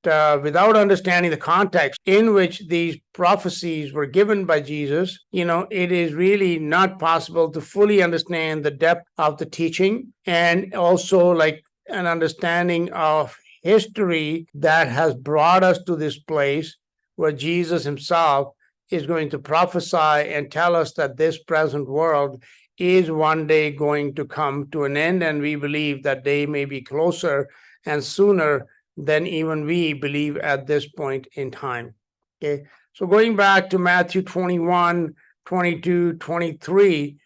without understanding the context in which these prophecies were given by Jesus, it is really not possible to fully understand the depth of the teaching, and also like an understanding of history that has brought us to this place where Jesus himself is going to prophesy and tell us that this present world is one day going to come to an end, and we believe that day may be closer and sooner than even we believe at this point in time. Okay, so going back to Matthew 21, 22, 23,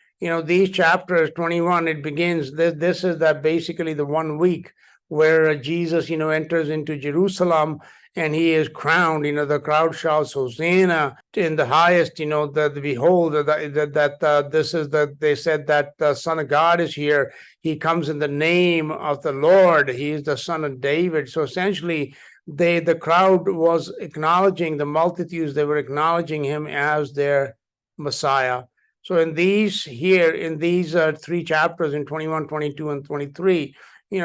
these chapters, 21, it begins, this is that basically the 1 week where Jesus, enters into Jerusalem and he is crowned. The crowd shouts, Hosanna in the highest, that behold, this is that they said that the Son of God is here. He comes in the name of the Lord. He is the Son of David. So essentially, the crowd was acknowledging, the multitudes, they were acknowledging him as their Messiah. So in these 3 chapters, in 21, 22, and 23,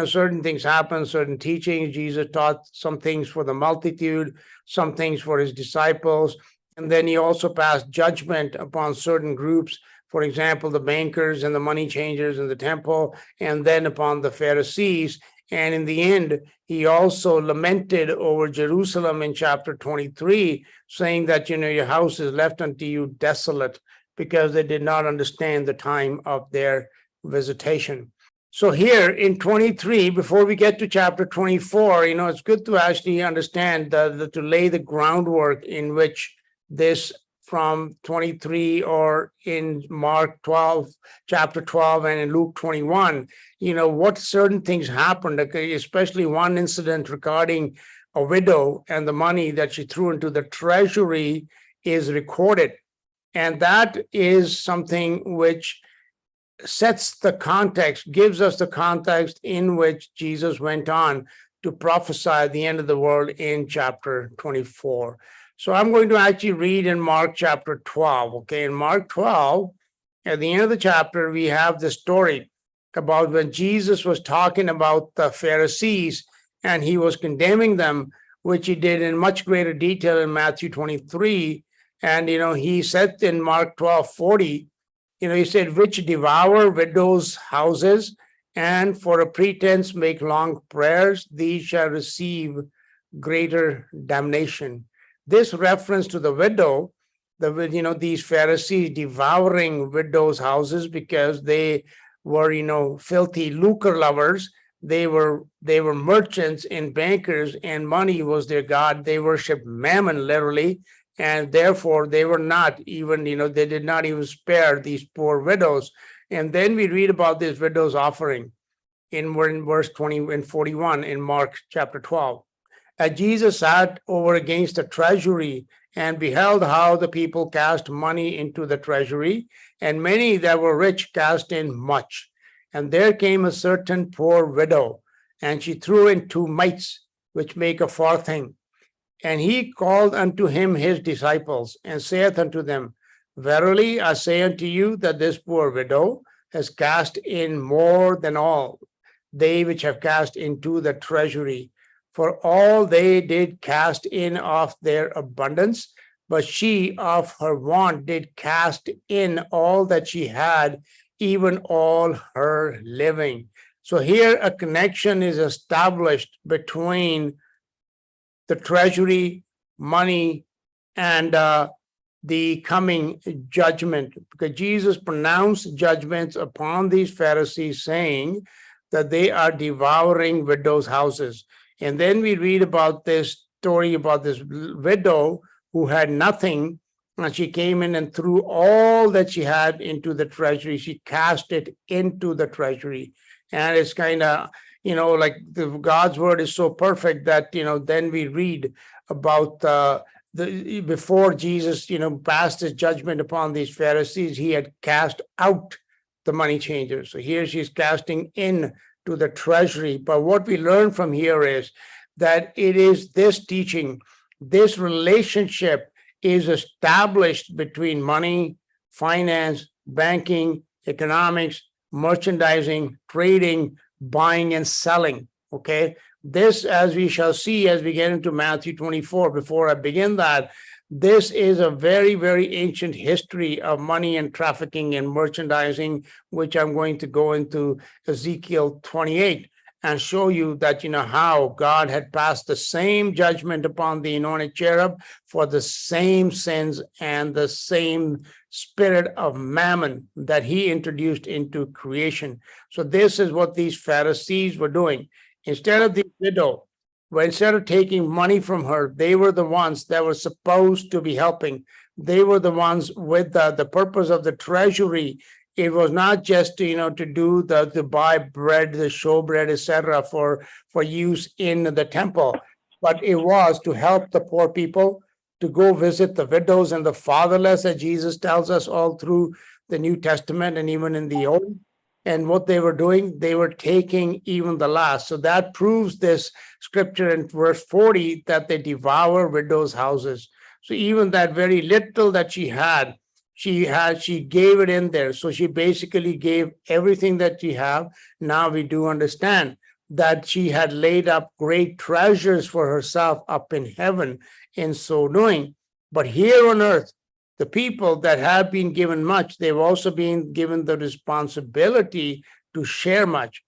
certain things happen, certain teachings. Jesus taught some things for the multitude, some things for his disciples. And then he also passed judgment upon certain groups, for example, the bankers and the money changers in the temple, and then upon the Pharisees. And in the end, he also lamented over Jerusalem in chapter 23, saying that, your house is left unto you desolate, because they did not understand the time of their visitation. So here in 23, before we get to chapter 24, it's good to actually understand to lay the groundwork in which this from 23, or in Mark 12, chapter 12, and in Luke 21, what certain things happened, especially one incident regarding a widow and the money that she threw into the treasury is recorded. And that is something which sets the context, gives us the context in which Jesus went on to prophesy the end of the world in chapter 24. So I'm going to actually read in Mark chapter 12. Okay, in Mark 12, at the end of the chapter, we have the story about when Jesus was talking about the Pharisees and he was condemning them, which he did in much greater detail in Matthew 23. And, he said in Mark 12:40, he said, which devour widows' houses and for a pretense make long prayers, these shall receive greater damnation. This reference to the widow, these Pharisees devouring widows' houses because they were, filthy lucre lovers. They were merchants and bankers, and money was their god. They worshiped Mammon, literally. And therefore, they were not even, they did not even spare these poor widows. And then we read about this widow's offering in verse 20 and 41 in Mark chapter 12. As Jesus sat over against the treasury and beheld how the people cast money into the treasury, and many that were rich cast in much. And there came a certain poor widow, and she threw in 2 mites, which make a farthing. And he called unto him his disciples, and saith unto them, verily I say unto you that this poor widow has cast in more than all they which have cast into the treasury. For all they did cast in of their abundance, but she of her want did cast in all that she had, even all her living. So here a connection is established between the treasury, money, and the coming judgment, because Jesus pronounced judgments upon these Pharisees, saying that they are devouring widows' houses. And then we read about this story about this widow who had nothing, and she came in and threw all that she had into the treasury. She cast it into the treasury. And it's kind of, like God's word is so perfect that, then we read about before Jesus, passed his judgment upon these Pharisees, he had cast out the money changers. So here she's casting in to the treasury. But what we learn from here is that it is this teaching, this relationship is established between money, finance, banking, economics, merchandising, trading, buying and selling. Okay, This, as we shall see as we get into Matthew 24, before I begin that, this is a very, very ancient history of money and trafficking and merchandising, which I'm going to go into Ezekiel 28 and show you that, how God had passed the same judgment upon the anointed cherub for the same sins and the same spirit of Mammon that he introduced into creation. So this is what these Pharisees were doing. Instead of the widow, instead of taking money from her, they were the ones that were supposed to be helping. They were the ones with the purpose of the treasury. It was not just to buy bread, the showbread, etc., for use in the temple, but it was to help the poor people, to go visit the widows and the fatherless, as Jesus tells us all through the New Testament and even in the Old. And what they were doing, they were taking even the last. So that proves this scripture in verse 40 that they devour widows' houses. So even that very little that she gave it in there. So she basically gave everything that she had. Now we do understand that she had laid up great treasures for herself up in heaven in so doing. But here on earth, the people that have been given much, they've also been given the responsibility to share much.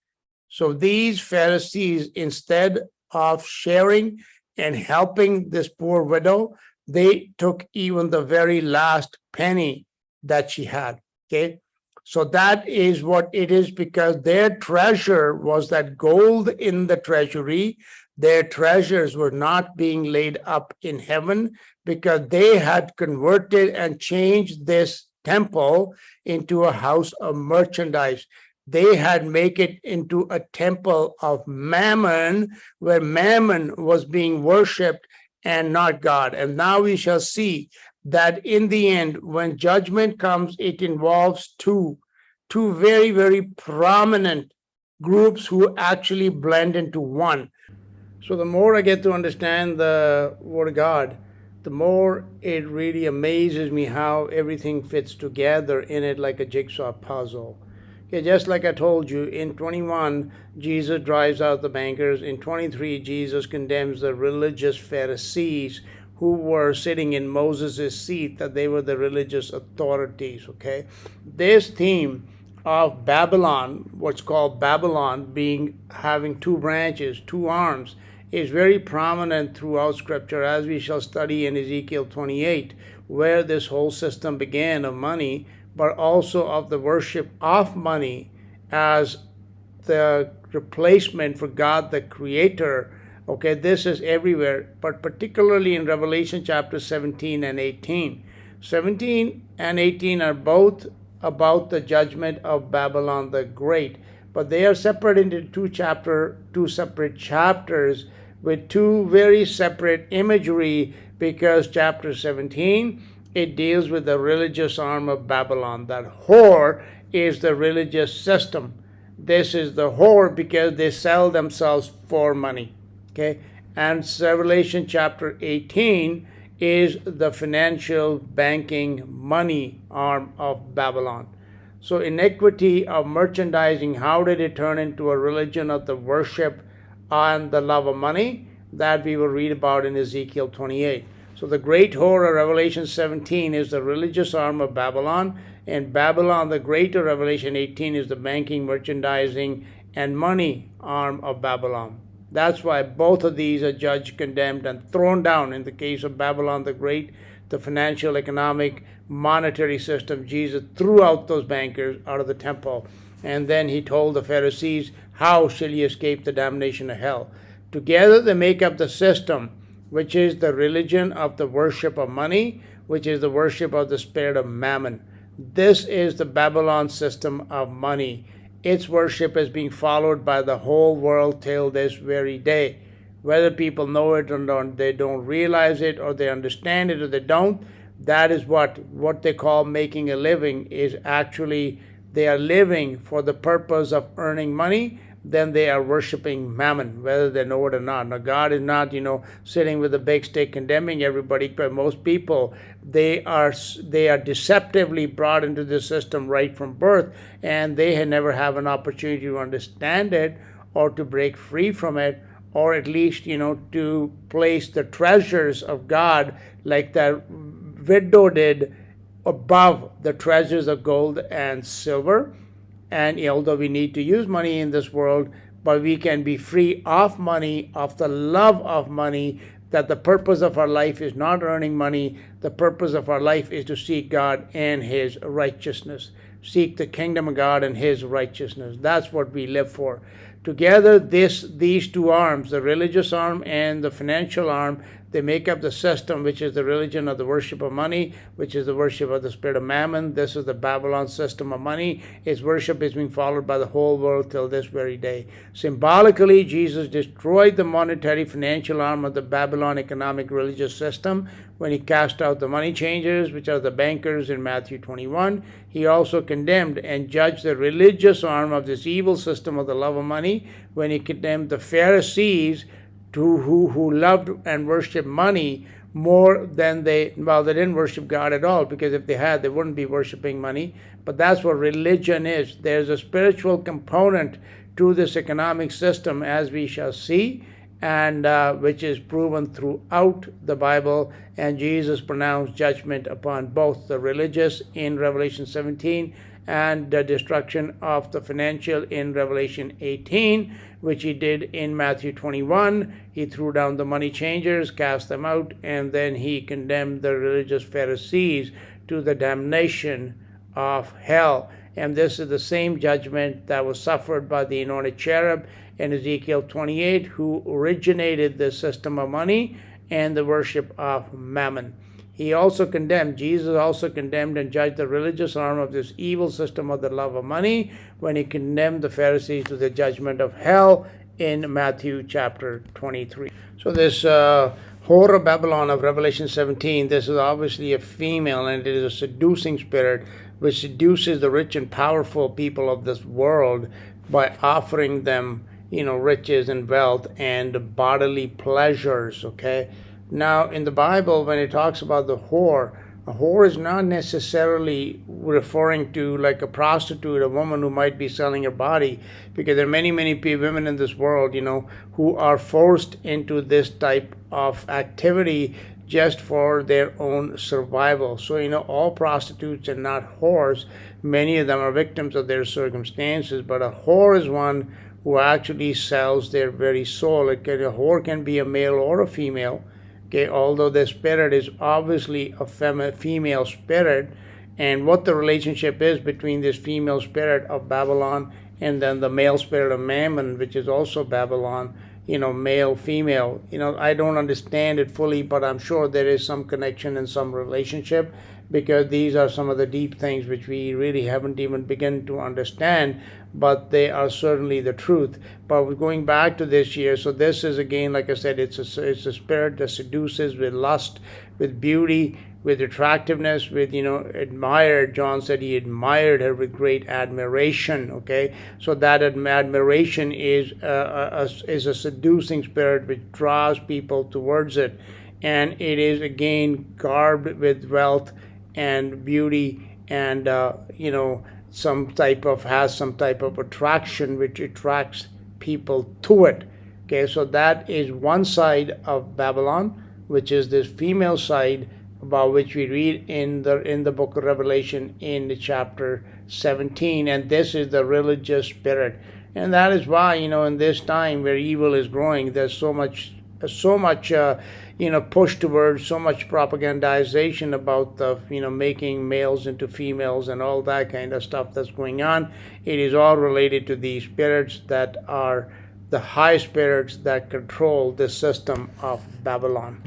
So these Pharisees, instead of sharing and helping this poor widow, they took even the very last penny that she had. Okay. So that is what it is, because their treasure was that gold in the treasury. Their treasures were not being laid up in heaven, because they had converted and changed this temple into a house of merchandise. They had made it into a temple of Mammon, where Mammon was being worshipped and not God. And now we shall see that in the end, when judgment comes, it involves two very, very prominent groups who actually blend into one. So the more I get to understand the Word of God, the more it really amazes me how everything fits together in it like a jigsaw puzzle. Okay, just like I told you, in 21, Jesus drives out the bankers. In 23, Jesus condemns the religious Pharisees who were sitting in Moses' seat, that they were the religious authorities, okay? This theme of Babylon, what's called Babylon, having two branches, two arms, is very prominent throughout Scripture, as we shall study in Ezekiel 28, where this whole system began of money, but also of the worship of money as the replacement for God, the Creator. Okay, this is everywhere, but particularly in Revelation chapter 17 and 18. 17 and 18 are both about the judgment of Babylon the Great, but they are separated into two separate chapters with two very separate imagery, because chapter 17, it deals with the religious arm of Babylon. That whore is the religious system. This is the whore because they sell themselves for money. Okay, and Revelation chapter 18 is the financial banking money arm of Babylon. So iniquity of merchandising, how did it turn into a religion of the worship and the love of money? That we will read about in Ezekiel 28. So the great whore of Revelation 17 is the religious arm of Babylon, and Babylon the Great of Revelation 18 is the banking, merchandising, and money arm of Babylon. That's why both of these are judged, condemned, and thrown down. In the case of Babylon the Great, the financial, economic, monetary system, Jesus threw out those bankers out of the temple. And then he told the Pharisees, how shall ye escape the damnation of hell? Together they make up the system, which is the religion of the worship of money, which is the worship of the spirit of Mammon. This is the Babylon system of money. Its worship is being followed by the whole world till this very day. Whether people know it or not, they don't realize it, or they understand it or they don't, that is what they call making a living. Is actually they are living for the purpose of earning money, then they are worshiping Mammon, whether they know it or not. Now, God is not, sitting with a big stick condemning everybody, but most people, they are deceptively brought into the system right from birth, and they never have an opportunity to understand it or to break free from it or at least, to place the treasures of God like that widow did above the treasures of gold and silver. And although we need to use money in this world, but we can be free of money, of the love of money, that the purpose of our life is not earning money. The purpose of our life is to seek God and His righteousness. Seek the kingdom of God and His righteousness. That's what we live for. Together, these two arms, the religious arm and the financial arm, they make up the system, which is the religion of the worship of money, which is the worship of the spirit of Mammon. This is the Babylon system of money. Its worship is being followed by the whole world till this very day. Symbolically, Jesus destroyed the monetary financial arm of the Babylon economic religious system when He cast out the money changers, which are the bankers, in Matthew 21. He also condemned and judged the religious arm of this evil system of the love of money when He condemned the Pharisees who loved and worshiped money more than they didn't worship God at all, because if they had, they wouldn't be worshiping money. But that's what religion is. There's a spiritual component to this economic system, as we shall see, and which is proven throughout the Bible. And Jesus pronounced judgment upon both the religious in Revelation 17 and the destruction of the financial in Revelation 18, which He did in Matthew 21. He threw down the money changers, cast them out, and then He condemned the religious Pharisees to the damnation of hell. And this is the same judgment that was suffered by the anointed cherub in Ezekiel 28, who originated the system of money and the worship of Mammon. Jesus also condemned and judged the religious arm of this evil system of the love of money when He condemned the Pharisees to the judgment of hell in Matthew chapter 23. So this whore of Babylon of Revelation 17, this is obviously a female, and it is a seducing spirit which seduces the rich and powerful people of this world by offering them, riches and wealth and bodily pleasures, okay? Now, in the Bible, when it talks about the whore, a whore is not necessarily referring to like a prostitute, a woman who might be selling her body, because there are many women in this world, who are forced into this type of activity just for their own survival. So, all prostitutes are not whores. Many of them are victims of their circumstances, but a whore is one who actually sells their very soul. A whore can be a male or a female. Okay, although the spirit is obviously a female spirit, and what the relationship is between this female spirit of Babylon and then the male spirit of Mammon, which is also Babylon, male, female, I don't understand it fully, but I'm sure there is some connection and some relationship, because these are some of the deep things which we really haven't even begun to understand, but they are certainly the truth. But going back to this year, so this is, again, like I said, it's a spirit that seduces with lust, with beauty, with attractiveness, with, admired. John said he admired her with great admiration, okay? So that admiration is a seducing spirit which draws people towards it. And it is, again, garbed with wealth and beauty and, some type of attraction which attracts people to it. Okay, so that is one side of Babylon, which is this female side about which we read in the book of Revelation in chapter 17, and this is the religious spirit. And that is why, in this time where evil is growing, there's so much push towards, so much propagandization about the, making males into females and all that kind of stuff that's going on. It is all related to these spirits that are the high spirits that control the system of Babylon.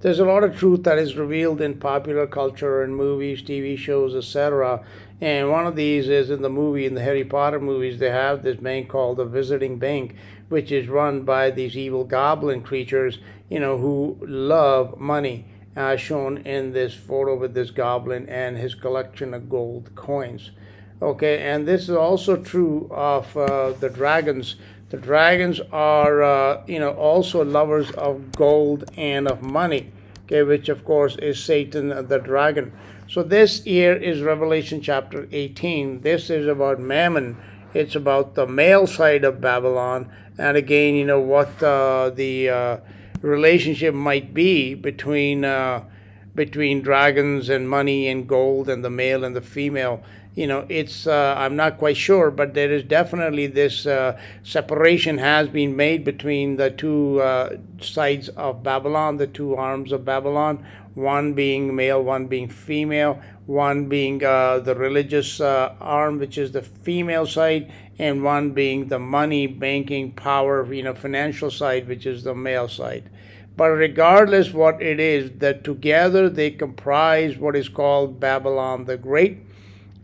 There's a lot of truth that is revealed in popular culture and movies, TV shows, etc. And one of these is in the Harry Potter movies, they have this bank called the Visiting Bank, which is run by these evil goblin creatures, who love money, as shown in this photo with this goblin and his collection of gold coins. Okay, and this is also true of the dragons. The dragons are, also lovers of gold and of money, okay, which of course is Satan the dragon. So this here is Revelation chapter 18. This is about Mammon, It's about the male side of Babylon, and again, what the relationship might be between dragons and money and gold and the male and the female. It's I'm not quite sure, but there is definitely this separation has been made between the two sides of Babylon, the two arms of Babylon, one being male, one being female, one being the religious arm, which is the female side, and one being the money, banking, power, financial side, which is the male side. But regardless what it is, that together they comprise what is called Babylon the Great.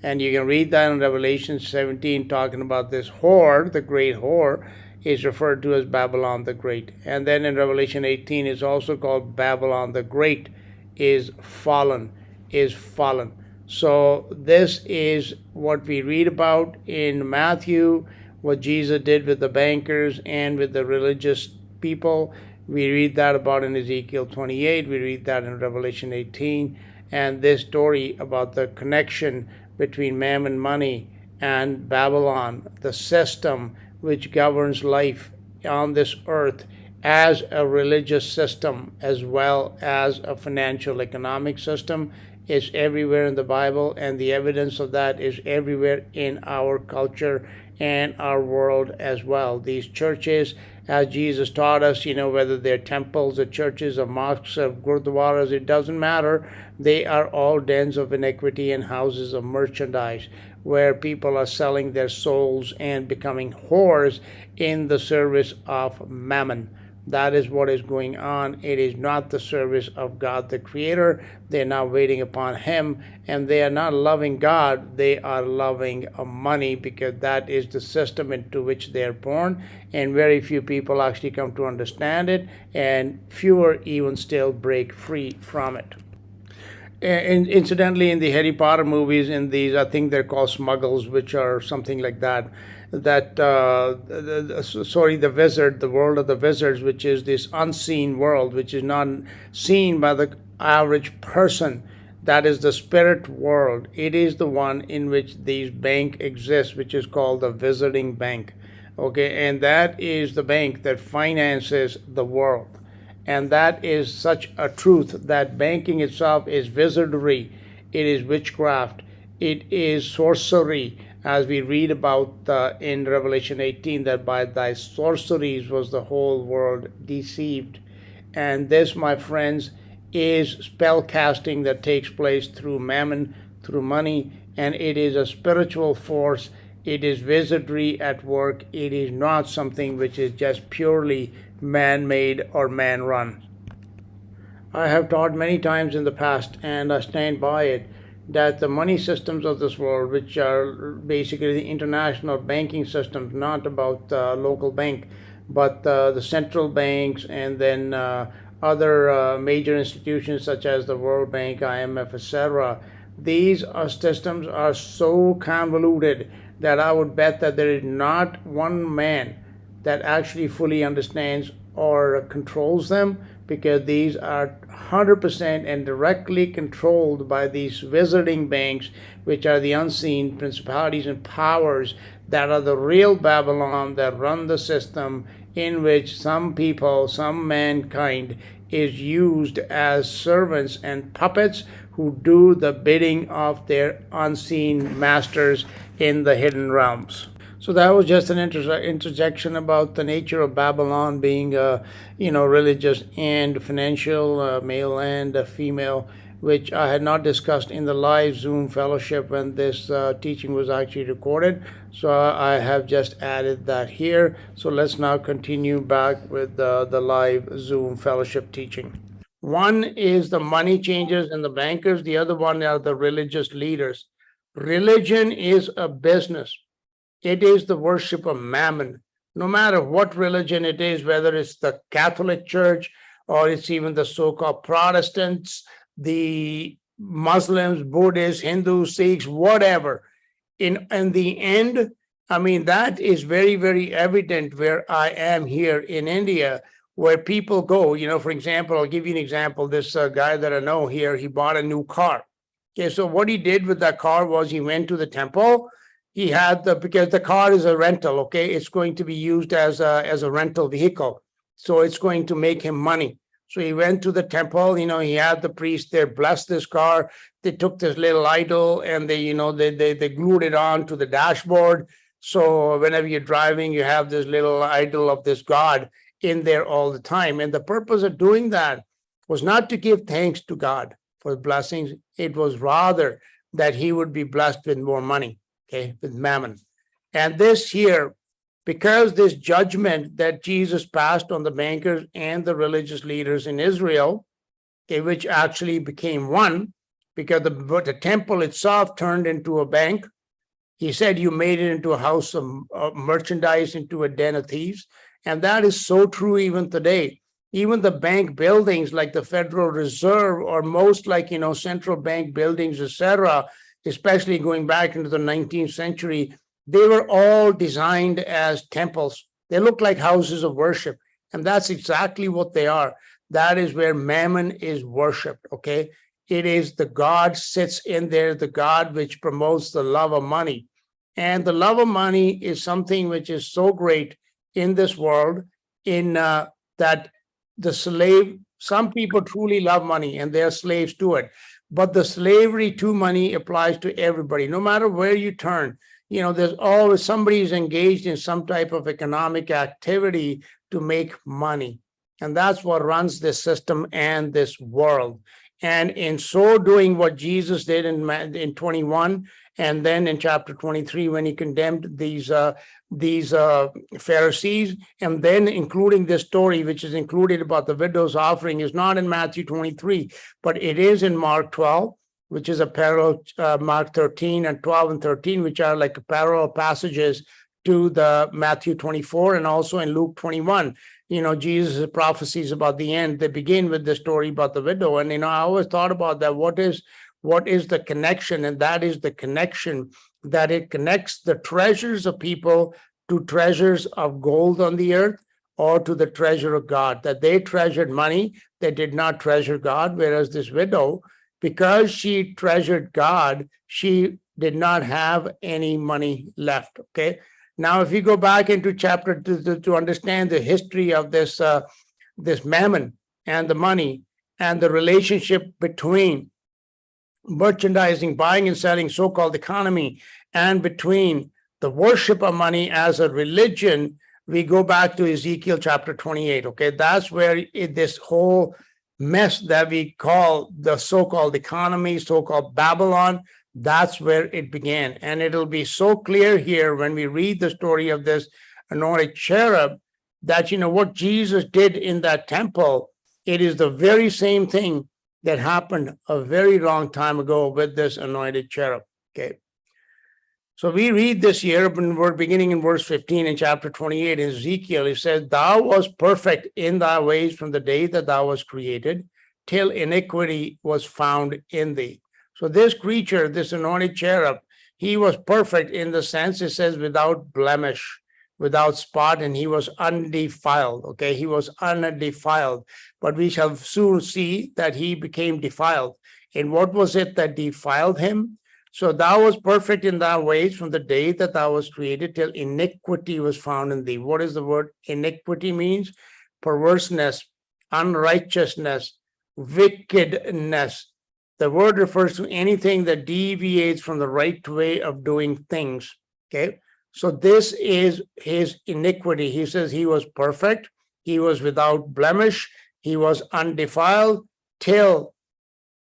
And you can read that in Revelation 17, talking about this whore, the great whore, is referred to as Babylon the Great. And then in Revelation 18, it's also called Babylon the Great is fallen, is fallen. So this is what we read about in Matthew, what Jesus did with the bankers and with the religious people. We read that about in Ezekiel 28. We read that in Revelation 18. And this story about the connection between Mammon money and Babylon, the system which governs life on this earth as a religious system as well as a financial economic system, is everywhere in the Bible, and the evidence of that is everywhere in our culture and our world as well. These churches, as Jesus taught us, whether they're temples or churches or mosques or gurdwaras, it doesn't matter. They are all dens of iniquity and houses of merchandise where people are selling their souls and becoming whores in the service of Mammon. That is what is going on. It is not the service of God the Creator. They're not waiting upon Him, and they are not loving God. They are loving money, because that is the system into which they are born, and very few people actually come to understand it, and fewer even still break free from it. And incidentally, in the Harry Potter movies, in these, I think they're called Smuggles, which are something like that. The wizard, the world of the wizards, which is this unseen world, which is not seen by the average person. That is the spirit world. It is the one in which these bank exists, which is called the Wizarding Bank. Okay, and that is the bank that finances the world. And that is such a truth that banking itself is wizardry, it is witchcraft, it is sorcery, as we read about in Revelation 18, that by thy sorceries was the whole world deceived. And this, my friends, is spell casting that takes place through Mammon, through money, and it is a spiritual force. It is wizardry at work. It is not something which is just purely man-made or man-run. I have taught many times in the past, and I stand by it, that the money systems of this world, which are basically the international banking systems, not about local bank, but the central banks, and then other major institutions such as the World Bank, IMF, etc. These systems are so convoluted that I would bet that there is not one man that actually fully understands or controls them, because these are 100% and directly controlled by these wizarding banks, which are the unseen principalities and powers that are the real Babylon that run the system, in which some people, some mankind, is used as servants and puppets who do the bidding of their unseen masters in the hidden realms. So that was just an interjection about the nature of Babylon being, religious and financial, male and female, which I had not discussed in the live Zoom fellowship when this teaching was actually recorded. So I have just added that here. So let's now continue back with the live Zoom fellowship teaching. One is the money changers and the bankers. The other one are the religious leaders. Religion is a business. It is the worship of Mammon. No matter what religion it is, whether it's the Catholic Church or it's even the so-called Protestants, the Muslims, Buddhists, Hindus, Sikhs, whatever. In the end, I mean, that is very, very evident where I am here in India, where people go. For example, I'll give you an example. This guy that I know here, he bought a new car. Okay, so what he did with that car was he went to the temple he had because the car is a rental, okay? It's going to be used as a rental vehicle. So it's going to make him money. So he went to the temple, he had the priest there bless this car. They took this little idol and they glued it on to the dashboard. So whenever you're driving, you have this little idol of this God in there all the time. And the purpose of doing that was not to give thanks to God for the blessings. It was rather that he would be blessed with more money, okay, with Mammon. And this here, because this judgment that Jesus passed on the bankers and the religious leaders in Israel, okay, which actually became one, because the temple itself turned into a bank. He said, you made it into a house of merchandise, into a den of thieves. And that is so true even today. Even the bank buildings like the Federal Reserve, or most like, central bank buildings, etc., especially going back into the 19th century, they were all designed as temples. They look like houses of worship. And that's exactly what they are. That is where Mammon is worshipped, okay? It is the God sits in there, the God which promotes the love of money. And the love of money is something which is so great in this world, in that the slave, some people truly love money and they're slaves to it. But the slavery to money applies to everybody, no matter where you turn. There's always somebody who's engaged in some type of economic activity to make money. And that's what runs this system and this world. And in so doing, what Jesus did in 21, and then in chapter 23, when he condemned these Pharisees, and then including this story, which is included about the widow's offering, is not in Matthew 23, but it is in Mark 12, which is a parallel, Mark 13 and 12 and 13, which are like parallel passages to the Matthew 24, and also in Luke 21. Jesus' prophecies about the end, they begin with the story about the widow. And, I always thought about that. What is the connection? And that is the connection that it connects the treasures of people to treasures of gold on the earth, or to the treasure of God, that they treasured money, they did not treasure God. Whereas this widow, because she treasured God, she did not have any money left, okay? Now, if you go back into chapter to understand the history of this Mammon and the money and the relationship between merchandising, buying and selling, so-called economy, and between the worship of money as a religion, we go back to Ezekiel chapter 28, okay? That's where this whole mess that we call the so-called economy, so-called Babylon, that's where it began. And it'll be so clear here when we read the story of this anointed cherub that, what Jesus did in that temple, it is the very same thing that happened a very long time ago with this anointed cherub, okay? So we read this here, when we're beginning in verse 15 in chapter 28 in Ezekiel. It says, thou was perfect in thy ways from the day that thou was created, till iniquity was found in thee. So this creature, this anointed cherub, he was perfect in the sense, it says, without blemish, without spot, and he was undefiled, okay? He was undefiled, but we shall soon see that he became defiled. And what was it that defiled him? So thou was perfect in thy ways from the day that thou was created, till iniquity was found in thee. What is the word iniquity means? Perverseness, unrighteousness, wickedness. The word refers to anything that deviates from the right way of doing things, okay? So this is his iniquity. He says he was perfect, he was without blemish, he was undefiled, till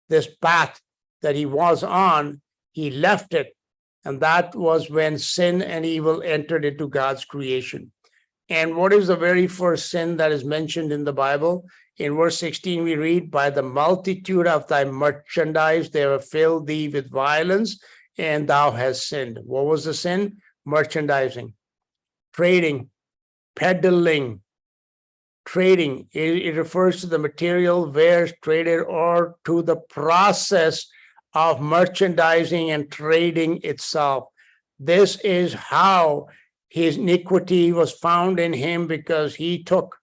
this path that he was on, he left it. And that was when sin and evil entered into God's creation. And what is the very first sin that is mentioned in the Bible? In verse 16, we read, by the multitude of thy merchandise, they have filled thee with violence, and thou hast sinned. What was the sin? Merchandising, trading, peddling. Trading, it refers to the material wares traded, or to the process of merchandising and trading itself. This is how his iniquity was found in him, because he took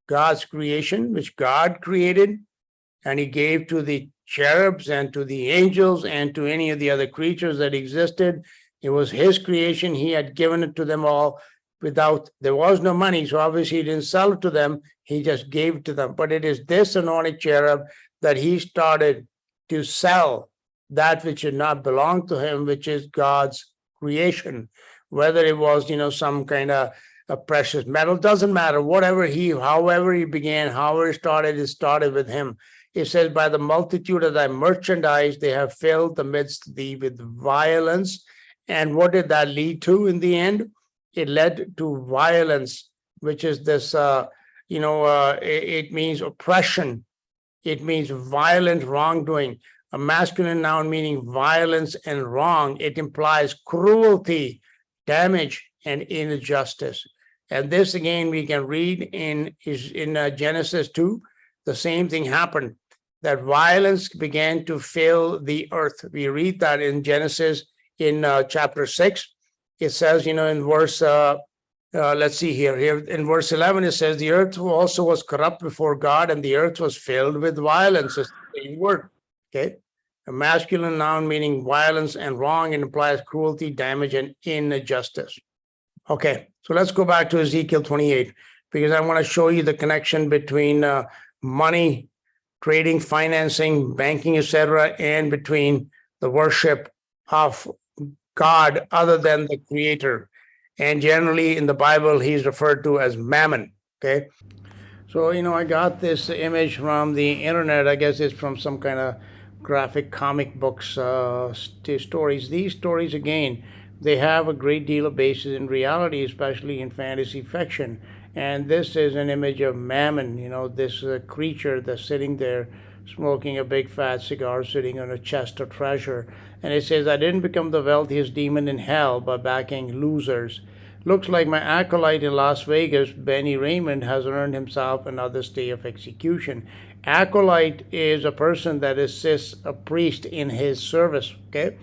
God's creation, which God created, and he gave to the cherubs and to the angels and to any of the other creatures that existed. It was his creation. He had given it to them all there was no money. So obviously he didn't sell it to them. He just gave it to them. But it is this anointed cherub that he started to sell that which did not belong to him, which is God's creation. Whether it was, some kind of a precious metal, doesn't matter. However he began, however it started with him. It says, by the multitude of thy merchandise, they have filled the midst of thee with violence. And what did that lead to in the end? It led to violence, which is this, it means oppression. It means violent wrongdoing. A masculine noun meaning violence and wrong. It implies cruelty, damage, and injustice. And this again, we can read in Genesis 2. The same thing happened. That violence began to fill the earth. We read that in Genesis in chapter 6. It says, in verse, let's see here in verse 11, it says, the earth also was corrupt before God, and the earth was filled with violence. It's the same word, okay? A masculine noun meaning violence and wrong. It implies cruelty, damage, and injustice. Okay, so let's go back to Ezekiel 28, because I want to show you the connection between money, trading, financing, banking, etc., and between the worship of God other than the creator. And generally in the Bible, he's referred to as Mammon, okay? So, I got this image from the internet. I guess it's from some kind of graphic comic books stories. These stories, again, they have a great deal of basis in reality, especially in fantasy fiction. And this is an image of Mammon, this creature that's sitting there smoking a big fat cigar, sitting on a chest of treasure. And it says, I didn't become the wealthiest demon in hell by backing losers. Looks like my acolyte in Las Vegas, Benny Raymond, has earned himself another stay of execution. Acolyte is a person that assists a priest in his service, okay?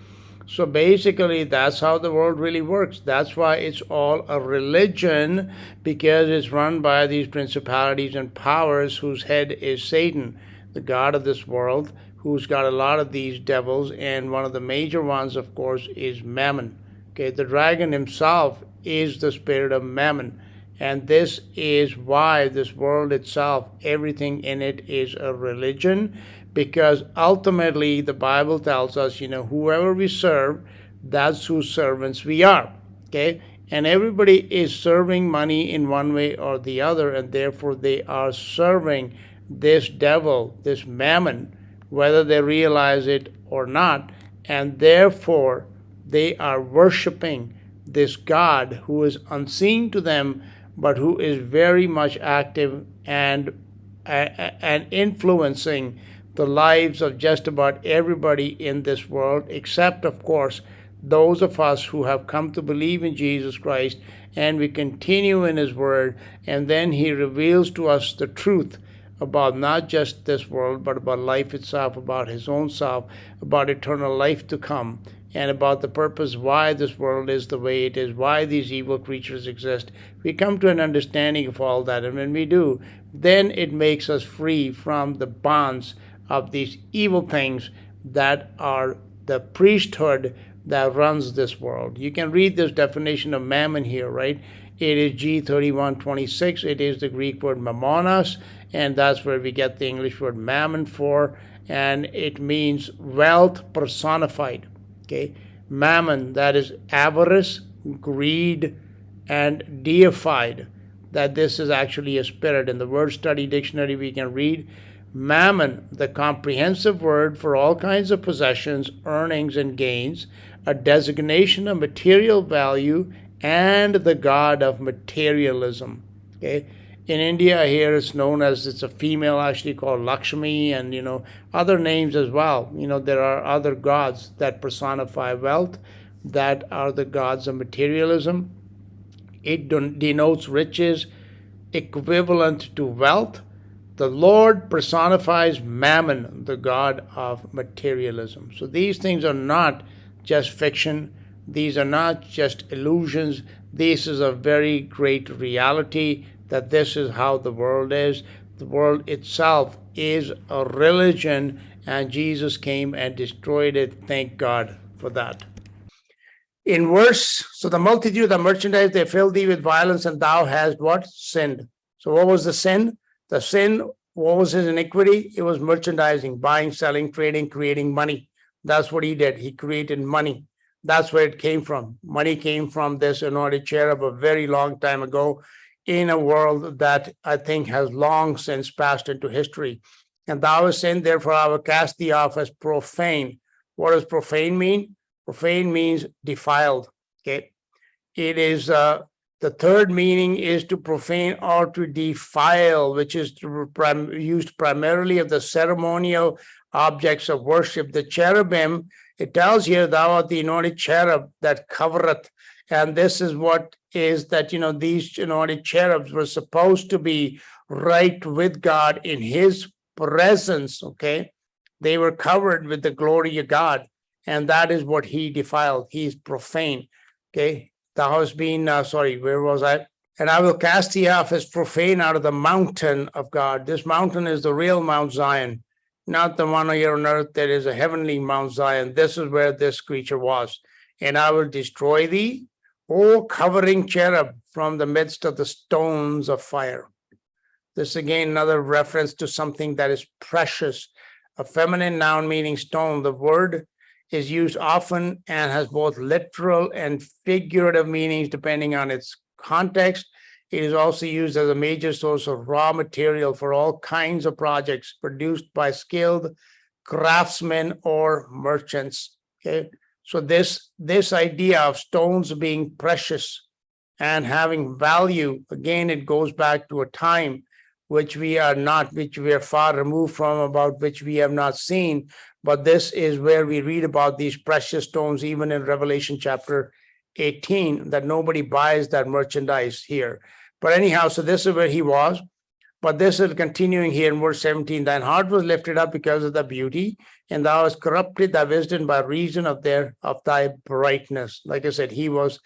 So basically, that's how the world really works. That's why it's all a religion, because it's run by these principalities and powers whose head is Satan, the god of this world, who's got a lot of these devils. And one of the major ones, of course, is Mammon. Okay, the dragon himself is the spirit of Mammon. And this is why this world itself, everything in it is a religion, because ultimately the Bible tells us, whoever we serve, that's whose servants we are. Okay, and everybody is serving money in one way or the other, and therefore they are serving this devil, this Mammon, whether they realize it or not, and therefore they are worshiping this God who is unseen to them, but who is very much active and influencing the lives of just about everybody in this world, except, of course, those of us who have come to believe in Jesus Christ, and we continue in his word, and then he reveals to us the truth about not just this world, but about life itself, about his own self, about eternal life to come, and about the purpose why this world is the way it is, why these evil creatures exist. We come to an understanding of all that, and when we do, then it makes us free from the bonds of these evil things that are the priesthood that runs this world. You can read this definition of Mammon here, right? It is G3126. It is the Greek word mammonos, and that's where we get the English word mammon for, and it means wealth personified. Okay, mammon, that is avarice, greed, and deified. That this is actually a spirit. In the word study dictionary, we can read Mammon, the comprehensive word for all kinds of possessions, earnings, and gains, a designation of material value, and the god of materialism. Okay, in India here it's known as, it's a female actually called Lakshmi, and other names as well. There are other gods that personify wealth, that are the gods of materialism. It denotes riches equivalent to wealth. The Lord personifies Mammon, the god of materialism. So these things are not just fiction. These are not just illusions. This is a very great reality, that this is how the world is. The world itself is a religion, and Jesus came and destroyed it. Thank God for that. So the multitude of the merchandise, they filled thee with violence, and thou hast what? Sinned. So what was the sin? The sin, what was his iniquity? It was merchandising, buying, selling, trading, creating money. That's what he did. He created money. That's where it came from. Money came from this anointed cherub a very long time ago in a world that I think has long since passed into history. And thou hast sinned, therefore I will cast thee off as profane. What does profane mean? Profane means defiled. Okay. It is the third meaning is to profane or to defile, which is used primarily of the ceremonial objects of worship. The cherubim, it tells here, thou art the anointed cherub that covereth. And this is what is that, these anointed cherubs were supposed to be right with God in his presence. Okay. They were covered with the glory of God. And that is what he defiled. He's profane. Okay. Thou hast been, where was I? And I will cast thee off as profane out of the mountain of God. This mountain is the real Mount Zion, not the one here on earth. There is a heavenly Mount Zion. This is where this creature was. And I will destroy thee, O covering cherub, from the midst of the stones of fire. This again, another reference to something that is precious. A feminine noun meaning stone. The word is used often and has both literal and figurative meanings depending on its context. It is also used as a major source of raw material for all kinds of projects produced by skilled craftsmen or merchants. Okay, so this idea of stones being precious and having value, again, it goes back to a time which we are far removed from, about which we have not seen. But this is where we read about these precious stones, even in Revelation chapter 18, that nobody buys that merchandise here. But anyhow, so this is where he was. But this is continuing here in verse 17. Thine heart was lifted up because of the beauty, and thou hast corrupted thy wisdom by reason of thy brightness. Like I said, he was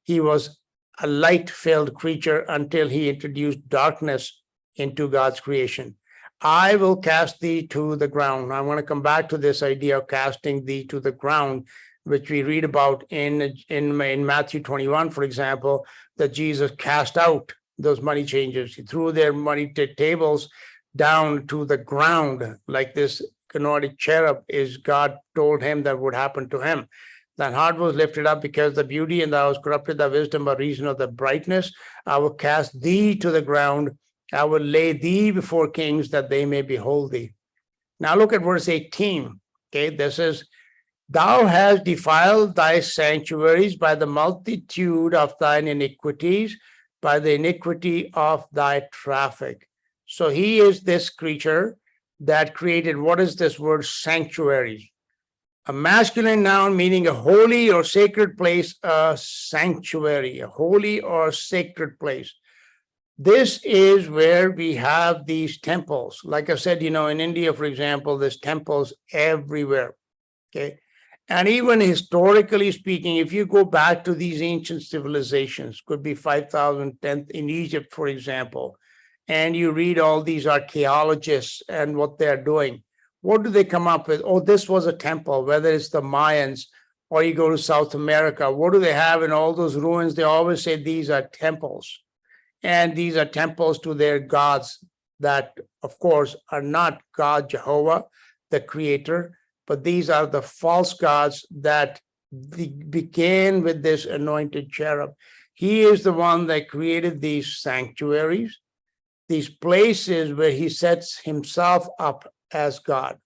a light-filled creature until he introduced darkness into God's creation. I will cast thee to the ground. I want to come back to this idea of casting thee to the ground, which we read about in Matthew 21, for example, that Jesus cast out those money changers. He threw their money tables down to the ground, like this anointed cherub is God told him that would happen to him. Thine heart was lifted up because of the beauty, and thou hast corrupted thy wisdom by reason of the brightness. I will cast thee to the ground. I will lay thee before kings that they may behold thee. Now look at verse 18. Okay, this is, thou hast defiled thy sanctuaries by the multitude of thine iniquities, by the iniquity of thy traffic. So he is this creature that created, what is this word sanctuaries? A masculine noun meaning a holy or sacred place, a sanctuary, a holy or sacred place. This is where we have these temples. Like I said, in India, for example, there's temples everywhere. Okay. And even historically speaking, if you go back to these ancient civilizations, could be 5,010 in Egypt, for example, and you read all these archaeologists and what they're doing, what do they come up with? Oh, this was a temple, whether it's the Mayans or you go to South America. What do they have in all those ruins? They always say these are temples. And these are temples to their gods that, of course, are not God Jehovah, the creator, but these are the false gods that began with this anointed cherub. He is the one that created these sanctuaries, these places where he sets himself up as God.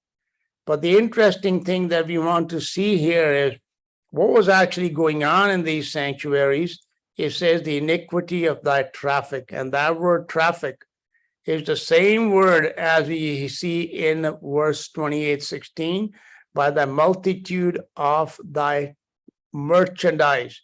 But the interesting thing that we want to see here is what was actually going on in these sanctuaries. It says the iniquity of thy traffic. And that word traffic is the same word as we see in verse 28:16, by the multitude of thy merchandise.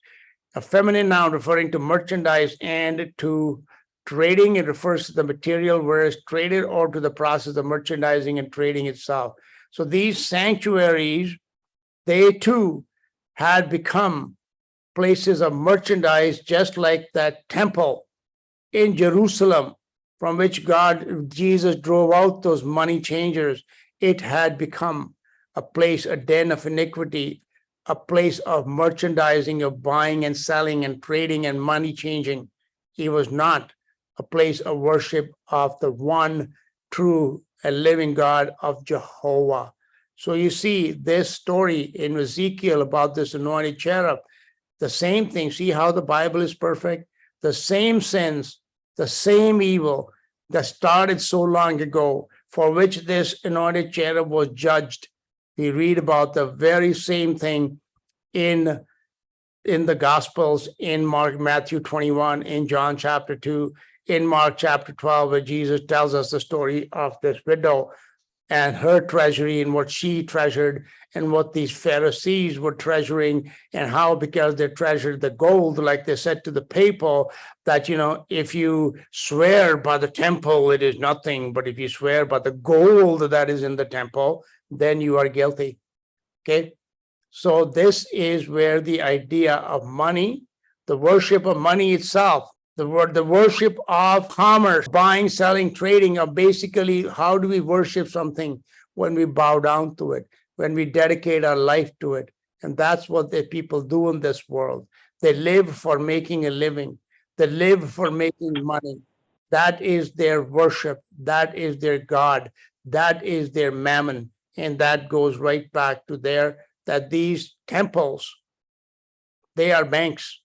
A feminine noun referring to merchandise and to trading. It refers to the material where it's traded or to the process of merchandising and trading itself. So these sanctuaries, they too had become places of merchandise, just like that temple in Jerusalem from which Jesus drove out those money changers. It had become a place, a den of iniquity, a place of merchandising, of buying and selling and trading and money changing. It was not a place of worship of the one true and living God of Jehovah. So you see this story in Ezekiel about this anointed cherub, the same thing. See how the Bible is perfect? The same sins, the same evil that started so long ago, for which this anointed cherub was judged. We read about the very same thing in the Gospels, in Matthew 21, in John chapter 2, in Mark chapter 12, where Jesus tells us the story of this widow and her treasury and what she treasured and what these Pharisees were treasuring, and how, because they treasured the gold, like they said to the people, that, if you swear by the temple, it is nothing, but if you swear by the gold that is in the temple, then you are guilty. Okay. So this is where the idea of money, the worship of money itself, the worship of commerce, buying, selling, trading, of basically how do we worship something? When we bow down to it, when we dedicate our life to it. And that's what the people do in this world. They live for making a living. They live for making money. That is their worship. That is their God. That is their mammon. And that goes right back to that these temples, they are banks.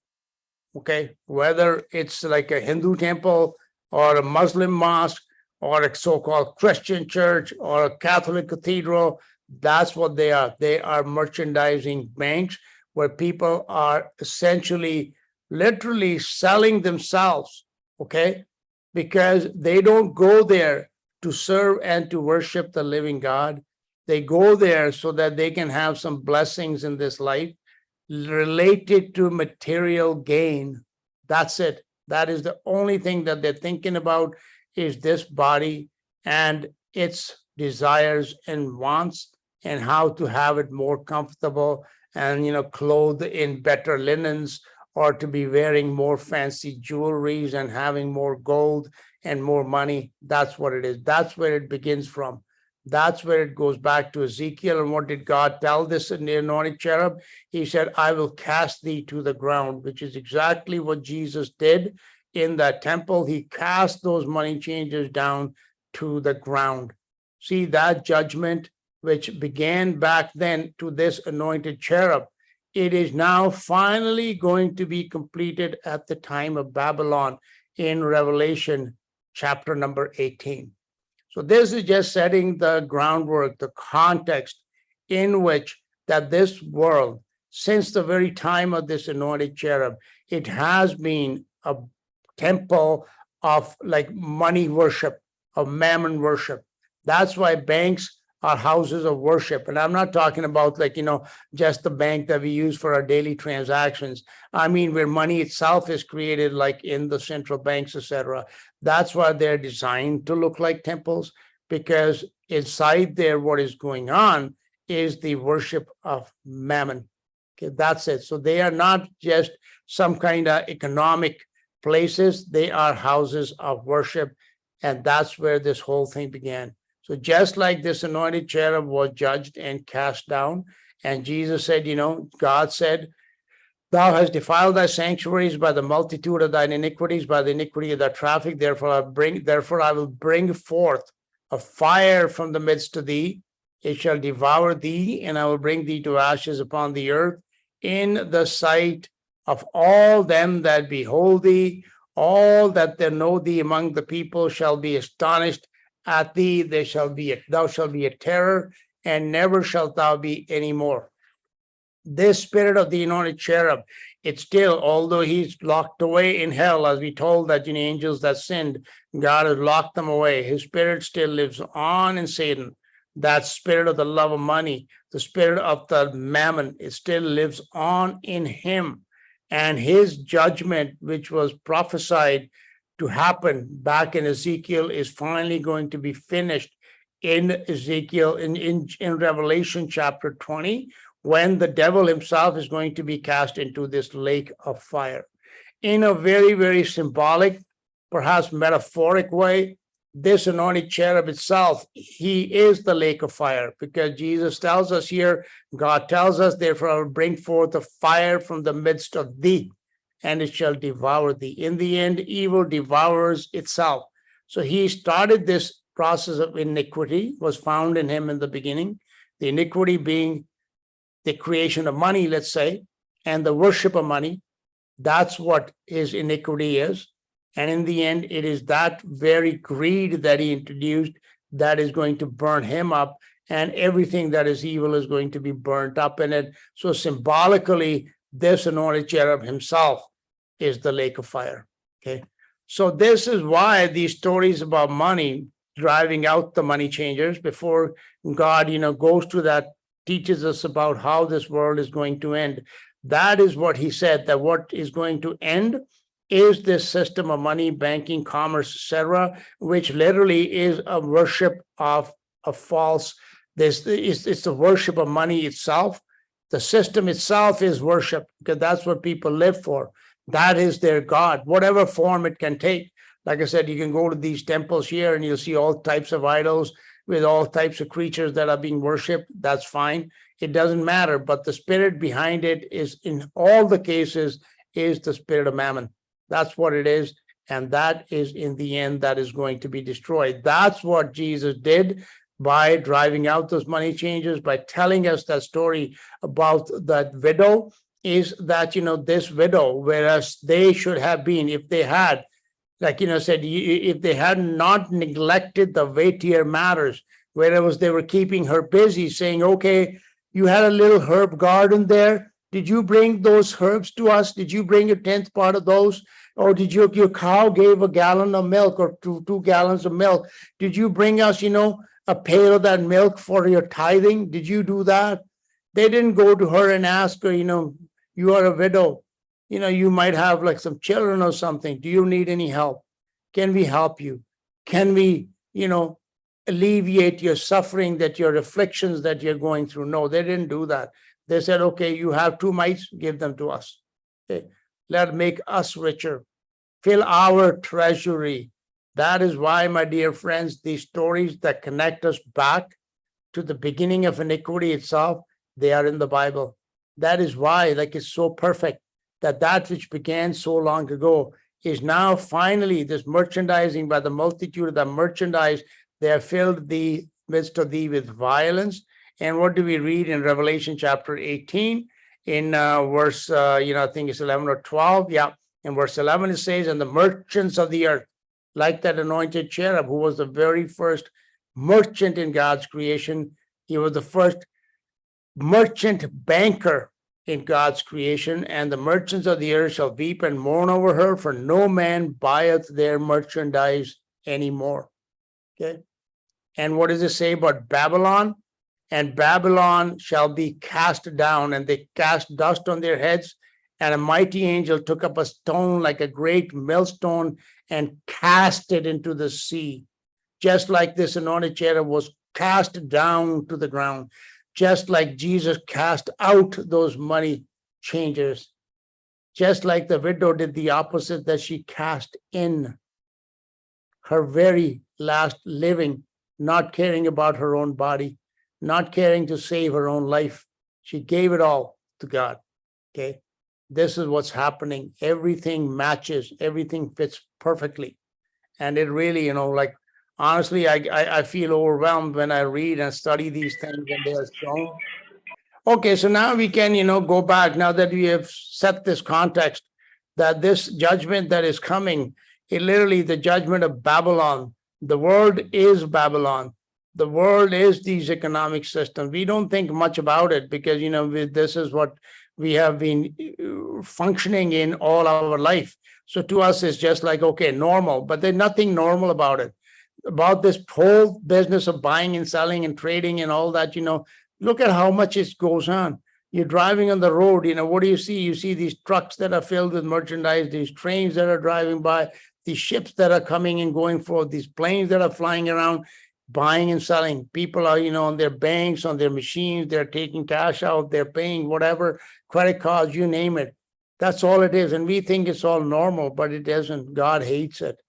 Okay, whether it's like a Hindu temple or a Muslim mosque or a so-called Christian church or a Catholic cathedral, that's what they are. They are merchandising banks where people are essentially literally selling themselves, okay, because they don't go there to serve and to worship the living God. They go there so that they can have some blessings in this life related to material gain. That's it. That is the only thing that they're thinking about, is this body and its desires and wants, and how to have it more comfortable and, clothed in better linens, or to be wearing more fancy jewelries and having more gold and more money. That's what it is. That's where it begins from. That's where it goes back to Ezekiel. And what did God tell this anointed cherub? He said, I will cast thee to the ground, which is exactly what Jesus did in that temple. He cast those money changers down to the ground. See, that judgment, which began back then to this anointed cherub, it is now finally going to be completed at the time of Babylon in Revelation chapter number 18. So this is just setting the groundwork, the context in which that this world, since the very time of this anointed cherub, it has been a temple of like money worship, of mammon worship. That's why banks are houses of worship. And I'm not talking about just the bank that we use for our daily transactions. I mean, where money itself is created, like in the central banks, etc. That's why they're designed to look like temples, because inside there, what is going on is the worship of mammon. Okay, that's it. So they are not just some kind of economic places. They are houses of worship. And that's where this whole thing began. So just like this anointed cherub was judged and cast down, and Jesus said, God said, thou hast defiled thy sanctuaries by the multitude of thine iniquities, by the iniquity of thy traffic. Therefore I will bring forth a fire from the midst of thee. It shall devour thee, and I will bring thee to ashes upon the earth, in the sight of all them that behold thee. All that they know thee among the people shall be astonished at thee. Thou shalt be a terror, and never shalt thou be any more. This spirit of the anointed cherub, it's still, although he's locked away in hell, as we told that angels that sinned, God has locked them away. His spirit still lives on in Satan. That spirit of the love of money, the spirit of the mammon, it still lives on in him. And his judgment, which was prophesied to happen back in Ezekiel, is finally going to be finished in Ezekiel, in Revelation chapter 20, when the devil himself is going to be cast into this lake of fire. In a very, very symbolic, perhaps metaphoric way, this anointed cherub itself, he is the lake of fire, because Jesus tells us here, God tells us, therefore I will bring forth a fire from the midst of thee, and it shall devour thee. In the end, evil devours itself. So he started this process of iniquity, was found in him in the beginning, the iniquity being the creation of money, let's say, and the worship of money. That's what his iniquity is. And in the end, it is that very greed that he introduced that is going to burn him up, and everything that is evil is going to be burnt up in it. So symbolically, this anointed cherub himself is the lake of fire. Okay. So this is why these stories about money driving out the money changers, before God, goes to that, teaches us about how this world is going to end. That is what he said, that what is going to end is this system of money, banking, commerce, etc., which literally is a worship of a false. It's the worship of money itself. The system itself is worship, because that's what people live for. That is their God, whatever form it can take. Like I said, you can go to these temples here and you'll see all types of idols with all types of creatures that are being worshipped. That's fine. It doesn't matter. But the spirit behind it is, in all the cases, is the spirit of Mammon. That's what it is. And that is, in the end, that is going to be destroyed. That's what Jesus did by driving out those money changers, by telling us that story about that widow, is that, this widow, whereas they should have been, if they had, like, said, if they had not neglected the weightier matters, whereas they were keeping her busy, saying, okay, you had a little herb garden there. Did you bring those herbs to us? Did you bring a 10th part of those? Or did your cow gave a gallon of milk, or two gallons of milk? Did you bring us, a pail of that milk for your tithing? Did you do that? They didn't go to her and ask her, you are a widow. You might have like some children or something. Do you need any help? Can we help you? Can we, alleviate your suffering, that your afflictions that you're going through? No, they didn't do that. They said, okay, you have 2 mites, give them to us. Okay. Let make us richer. Fill our treasury. That is why, my dear friends, these stories that connect us back to the beginning of iniquity itself, they are in the Bible. That is why, like, it's so perfect that which began so long ago is now finally this merchandising. By the multitude of the merchandise, they have filled the midst of thee with violence. And what do we read in Revelation chapter 18 in verse, I think it's 11 or 12. Yeah. In verse 11, it says, and the merchants of the earth, like that anointed cherub, who was the very first merchant in God's creation. He was the first merchant banker in God's creation. And the merchants of the earth shall weep and mourn over her, for no man buyeth their merchandise anymore. Okay. And what does it say about Babylon? And Babylon shall be cast down, and they cast dust on their heads. And a mighty angel took up a stone like a great millstone and cast it into the sea. Just like this anointed cherub was cast down to the ground, just like Jesus cast out those money changers, just like the widow did the opposite, that she cast in her very last living, not caring about her own body, not caring to save her own life. She gave it all to God. Okay. This is what's happening. Everything matches, everything fits perfectly. And it really, like, honestly, I feel overwhelmed when I read and study these things, and they are shown. Okay, so now we can, go back, now that we have set this context, that this judgment that is coming, it literally, the judgment of Babylon. The world is Babylon. The world is these economic systems. We don't think much about it because, this is what we have been functioning in all our life. So to us, it's just like, okay, normal, but there's nothing normal about it. About this whole business of buying and selling and trading and all that, look at how much it goes on. You're driving on the road, what do you see? You see these trucks that are filled with merchandise, these trains that are driving by, these ships that are coming and going forth, these planes that are flying around, buying and selling. People are, on their banks, on their machines, they're taking cash out, they're paying whatever, credit cards, you name it. That's all it is. And we think it's all normal, but it isn't. God hates it.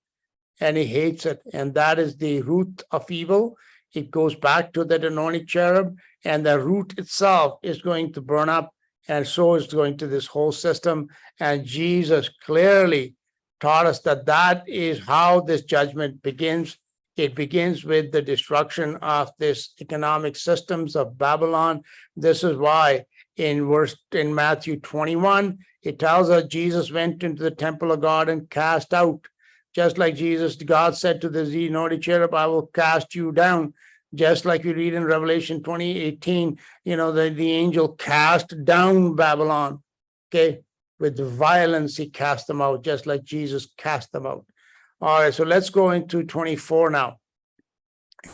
and he hates it. And that is the root of evil. It goes back to that anointed cherub, and the root itself is going to burn up, and so is going to this whole system. And Jesus clearly taught us that that is how this judgment begins. It begins with the destruction of this economic systems of Babylon. This is why in Matthew 21, it tells us Jesus went into the temple of God and cast out. Just like God said to the anointed cherub, I will cast you down. Just like we read in Revelation 20:18, the angel cast down Babylon. Okay, with violence he cast them out, just like Jesus cast them out. All right, so let's go into 24 now.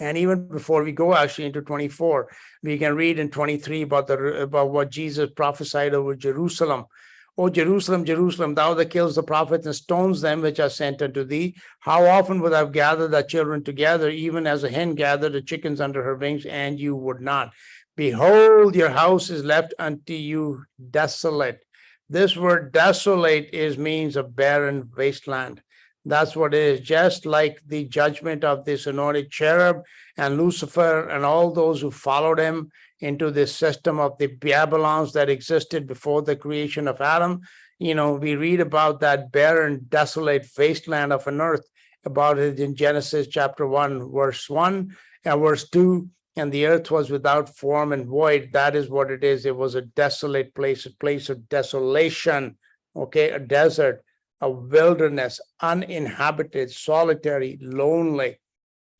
And even before we go actually into 24, we can read in 23 about what Jesus prophesied over Jerusalem. O Jerusalem, Jerusalem, thou that kills the prophets and stones them which are sent unto thee, how often would I have gathered thy children together, even as a hen gathered the chickens under her wings, and you would not. Behold, your house is left unto you desolate. This word desolate means a barren wasteland. That's what it is. Just like the judgment of this anointed cherub and Lucifer and all those who followed him into this system of the Babylons that existed before the creation of Adam. We read about that barren, desolate wasteland of an earth, about it in Genesis chapter 1, verse 1 and verse 2. And the earth was without form and void. That is what it is. It was a desolate place, a place of desolation, okay, a desert, a wilderness, uninhabited, solitary, lonely.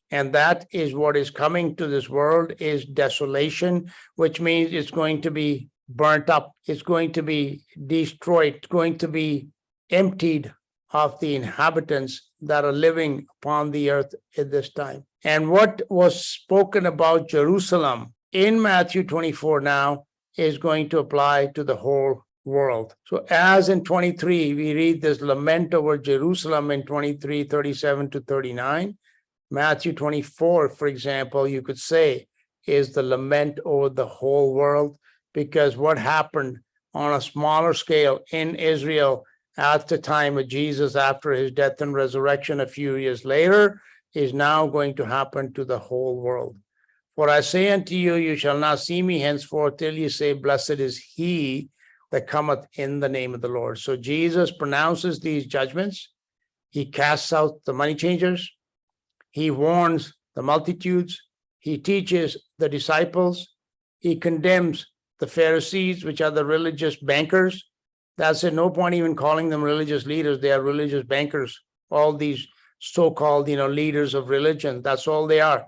And that is what is coming to this world, is desolation, which means it's going to be burnt up. It's going to be destroyed. It's going to be emptied of the inhabitants that are living upon the earth at this time. And what was spoken about Jerusalem in Matthew 24 now is going to apply to the whole world. So as in 23, we read this lament over Jerusalem in 23, 37 to 39. Matthew 24, for example, you could say is the lament over the whole world, because what happened on a smaller scale in Israel at the time of Jesus after his death and resurrection a few years later is now going to happen to the whole world. For I say unto you, you shall not see me henceforth till you say, blessed is he that cometh in the name of the Lord. So Jesus pronounces these judgments. He casts out the money changers. He warns the multitudes. He teaches the disciples. He condemns the Pharisees, which are the religious bankers. That's at no point even calling them religious leaders. They are religious bankers. All these so-called, leaders of religion. That's all they are.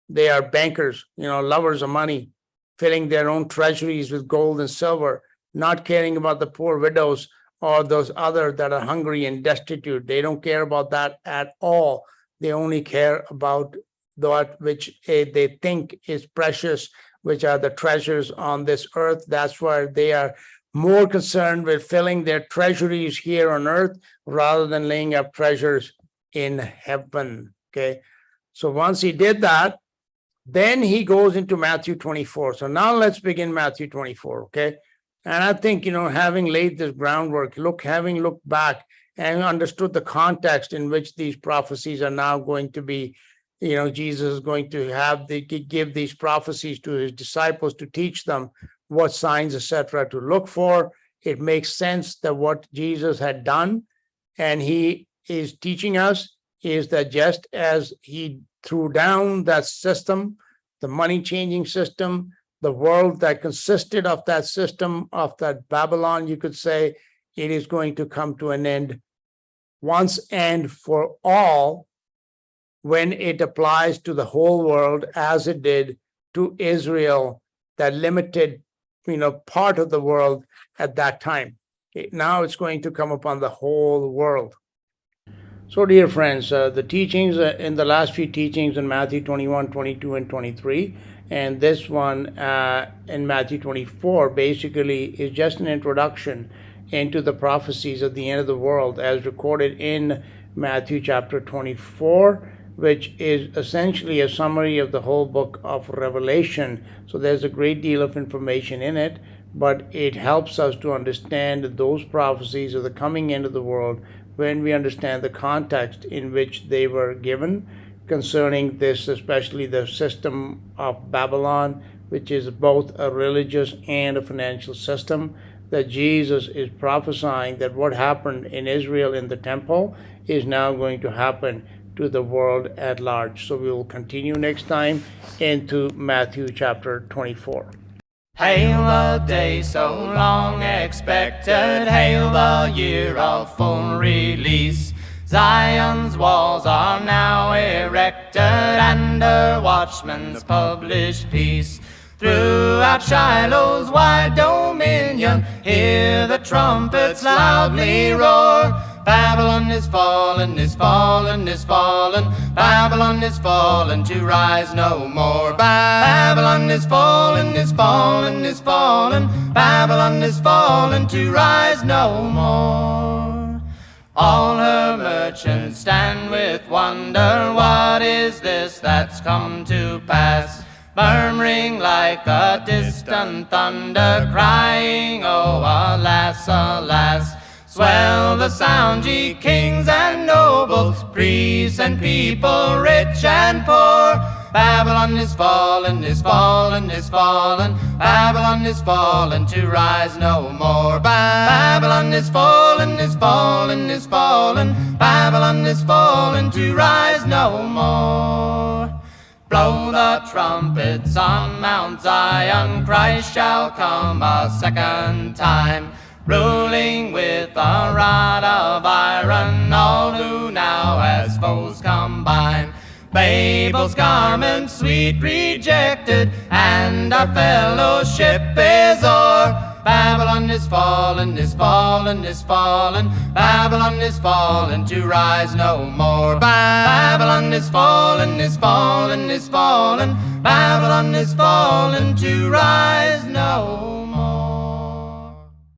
They are bankers, lovers of money, filling their own treasuries with gold and silver, not caring about the poor widows or those other that are hungry and destitute. They don't care about that at all. They only care about that which they think is precious, which are the treasures on this earth. That's why they are more concerned with filling their treasuries here on earth rather than laying up treasures in heaven. Okay. So once he did that, then he goes into Matthew 24. So now let's begin Matthew 24. Okay. And I think, having laid this groundwork, having looked back and understood the context in which these prophecies are now going to be, Jesus is going to give these prophecies to his disciples to teach them what signs, etc., to look for. It makes sense that what Jesus had done and he is teaching us is that just as he threw down that system, the money changing system, the world that consisted of that system, of that Babylon, you could say, it is going to come to an end once and for all when it applies to the whole world as it did to Israel, that limited, part of the world at that time. Now it's going to come upon the whole world. So, dear friends, the teachings in the last few teachings in Matthew 21, 22, and 23, and this one in Matthew 24 basically is just an introduction into the prophecies of the end of the world as recorded in Matthew chapter 24, which is essentially a summary of the whole book of Revelation. So there's a great deal of information in it, but it helps us to understand those prophecies of the coming end of the world when we understand the context in which they were given concerning this, especially the system of Babylon, which is both a religious and a financial system, that Jesus is prophesying that what happened in Israel in the temple is now going to happen to the world at large. So we will continue next time into Matthew chapter 24. Hail the day so long expected, hail the year of full release. Zion's walls are now erected, and her watchmen's published peace. Throughout Shiloh's wide dominion, hear the trumpets loudly roar. Babylon is fallen, is fallen, is fallen. Babylon is fallen to rise no more. Babylon is fallen, is fallen, is fallen. Babylon is fallen to rise no more. All her merchants stand with wonder. What is this that's come to pass? Murmuring like a distant thunder, crying, oh, alas, alas. Swell the sound, ye kings and nobles, priests and people, rich and poor. Babylon is fallen, is fallen, is fallen. Babylon is fallen to rise no more. Babylon is fallen, is fallen, is fallen. Babylon is fallen to rise no more. Blow the trumpets on Mount Zion, Christ shall come a second time, ruling with a rod of iron, all who now as foes combine. Babel's garment sweet rejected, and our fellowship is o'er. Babylon is fallen, is fallen, is fallen. Babylon is fallen to rise no more. Babylon is fallen, is fallen, is fallen. Babylon is fallen to